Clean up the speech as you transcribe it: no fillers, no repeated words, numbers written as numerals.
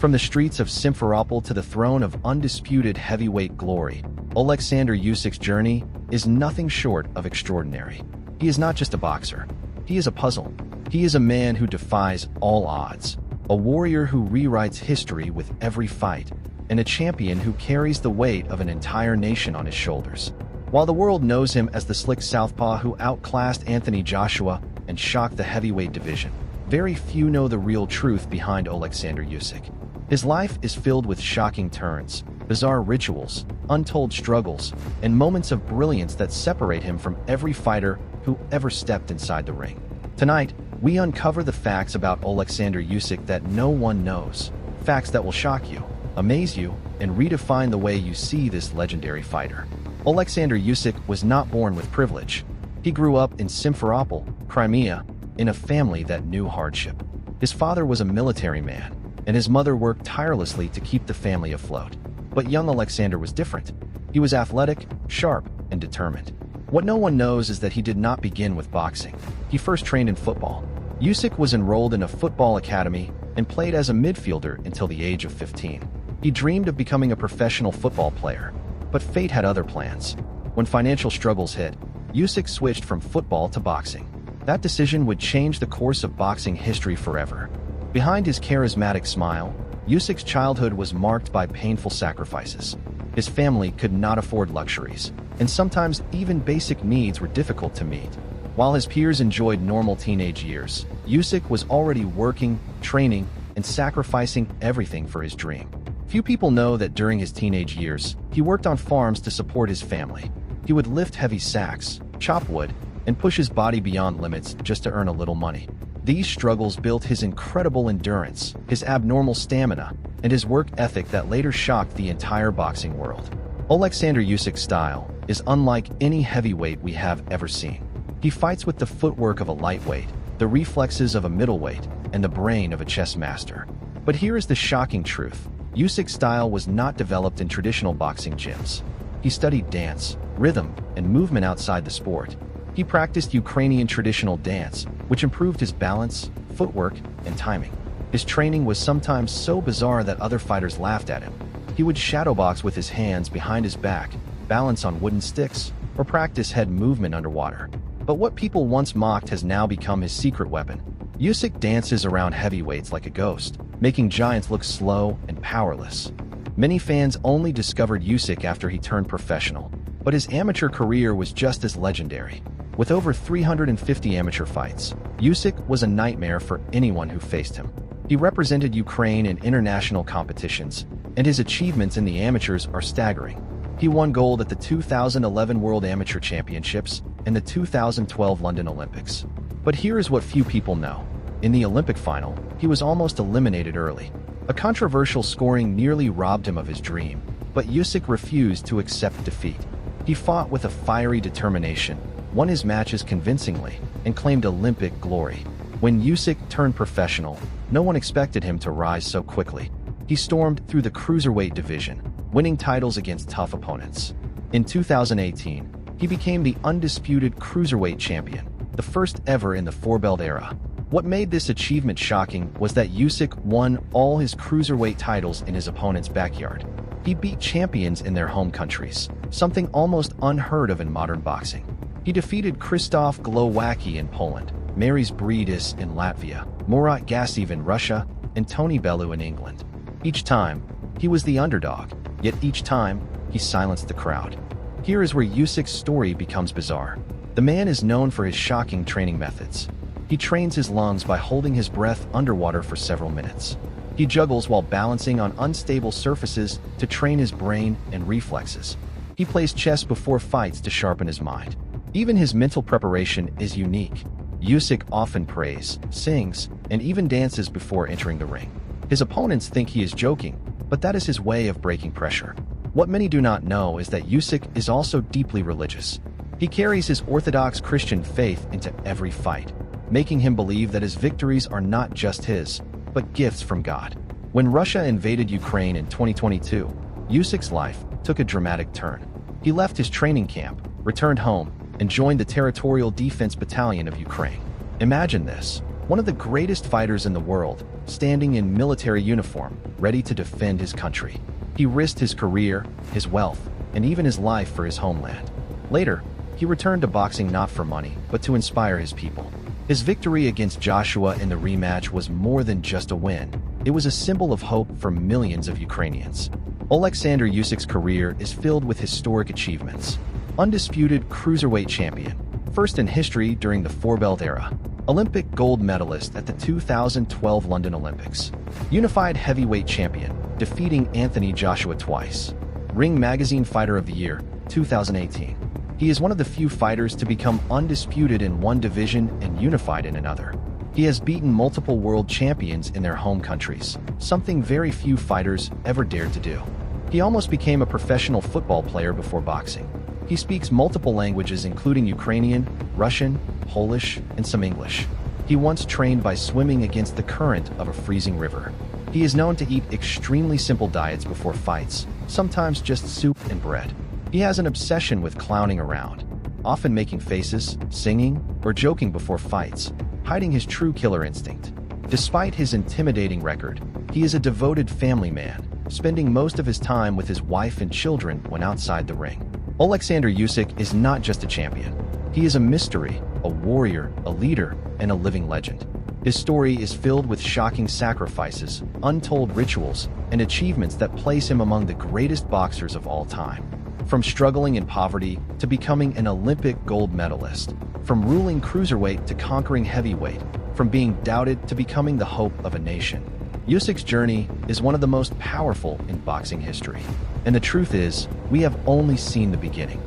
From the streets of Simferopol to the throne of undisputed heavyweight glory, Oleksandr Usyk's journey is nothing short of extraordinary. He is not just a boxer. He is a puzzle. He is a man who defies all odds, a warrior who rewrites history with every fight, and a champion who carries the weight of an entire nation on his shoulders. While the world knows him as the slick southpaw who outclassed Anthony Joshua and shocked the heavyweight division, very few know the real truth behind Oleksandr Usyk. His life is filled with shocking turns, bizarre rituals, untold struggles, and moments of brilliance that separate him from every fighter who ever stepped inside the ring. Tonight, we uncover the facts about Oleksandr Usyk that no one knows. Facts that will shock you, amaze you, and redefine the way you see this legendary fighter. Oleksandr Usyk was not born with privilege. He grew up in Simferopol, Crimea, in a family that knew hardship. His father was a military man, and his mother worked tirelessly to keep the family afloat. But young Oleksandr was different. He was athletic, sharp, and determined. What no one knows is that he did not begin with boxing. He first trained in football. Usyk was enrolled in a football academy and played as a midfielder until the age of 15. He dreamed of becoming a professional football player, but fate had other plans. When financial struggles hit, Usyk switched from football to boxing. That decision would change the course of boxing history forever. Behind his charismatic smile, Usyk's childhood was marked by painful sacrifices. His family could not afford luxuries, and sometimes even basic needs were difficult to meet. While his peers enjoyed normal teenage years, Usyk was already working, training, and sacrificing everything for his dream. Few people know that during his teenage years, he worked on farms to support his family. He would lift heavy sacks, chop wood, and push his body beyond limits just to earn a little money. These struggles built his incredible endurance, his abnormal stamina, and his work ethic that later shocked the entire boxing world. Oleksandr Usyk's style is unlike any heavyweight we have ever seen. He fights with the footwork of a lightweight, the reflexes of a middleweight, and the brain of a chess master. But here is the shocking truth. Usyk's style was not developed in traditional boxing gyms. He studied dance, rhythm, and movement outside the sport. He practiced Ukrainian traditional dance, which improved his balance, footwork, and timing. His training was sometimes so bizarre that other fighters laughed at him. He would shadowbox with his hands behind his back, balance on wooden sticks, or practice head movement underwater. But what people once mocked has now become his secret weapon. Usyk dances around heavyweights like a ghost, making giants look slow and powerless. Many fans only discovered Usyk after he turned professional, but his amateur career was just as legendary. With over 350 amateur fights, Usyk was a nightmare for anyone who faced him. He represented Ukraine in international competitions, and his achievements in the amateurs are staggering. He won gold at the 2011 World Amateur Championships and the 2012 London Olympics. But here is what few people know. In the Olympic final, he was almost eliminated early. A controversial scoring nearly robbed him of his dream, but Usyk refused to accept defeat. He fought with a fiery determination, won his matches convincingly, and claimed Olympic glory. When Usyk turned professional, no one expected him to rise so quickly. He stormed through the cruiserweight division, winning titles against tough opponents. In 2018, he became the undisputed cruiserweight champion, the first ever in the four-belt era. What made this achievement shocking was that Usyk won all his cruiserweight titles in his opponent's backyard. He beat champions in their home countries, something almost unheard of in modern boxing. He defeated Krzysztof Glowacki in Poland, Mariusz Briedis in Latvia, Murat Gassiev in Russia, and Tony Bellew in England. Each time, he was the underdog, yet each time, he silenced the crowd. Here is where Usyk's story becomes bizarre. The man is known for his shocking training methods. He trains his lungs by holding his breath underwater for several minutes. He juggles while balancing on unstable surfaces to train his brain and reflexes. He plays chess before fights to sharpen his mind. Even his mental preparation is unique. Usyk often prays, sings, and even dances before entering the ring. His opponents think he is joking, but that is his way of breaking pressure. What many do not know is that Usyk is also deeply religious. He carries his Orthodox Christian faith into every fight, making him believe that his victories are not just his, but gifts from God. When Russia invaded Ukraine in 2022, Usyk's life took a dramatic turn. He left his training camp, returned home, and joined the Territorial Defense Battalion of Ukraine. Imagine this. One of the greatest fighters in the world standing in military uniform, ready to defend his country. He risked his career, his wealth, and even his life for his homeland. Later, he returned to boxing not for money, but to inspire his people. His victory against Joshua in the rematch was more than just a win. It was a symbol of hope for millions of Ukrainians. Oleksandr Usyk's career is filled with historic achievements. Undisputed cruiserweight champion, first in history during the four-belt era. Olympic gold medalist at the 2012 London Olympics. Unified heavyweight champion, defeating Anthony Joshua twice. Ring Magazine Fighter of the Year, 2018. He is one of the few fighters to become undisputed in one division and unified in another. He has beaten multiple world champions in their home countries, something very few fighters ever dared to do. He almost became a professional football player before boxing. He speaks multiple languages including Ukrainian, Russian, Polish, and some English. He once trained by swimming against the current of a freezing river. He is known to eat extremely simple diets before fights, sometimes just soup and bread. He has an obsession with clowning around, often making faces, singing, or joking before fights, hiding his true killer instinct. Despite his intimidating record, he is a devoted family man, spending most of his time with his wife and children when outside the ring. Oleksandr Usyk is not just a champion. He is a mystery, a warrior, a leader, and a living legend. His story is filled with shocking sacrifices, untold rituals, and achievements that place him among the greatest boxers of all time. From struggling in poverty to becoming an Olympic gold medalist, from ruling cruiserweight to conquering heavyweight, from being doubted to becoming the hope of a nation, Usyk's journey is one of the most powerful in boxing history. And the truth is, we have only seen the beginning.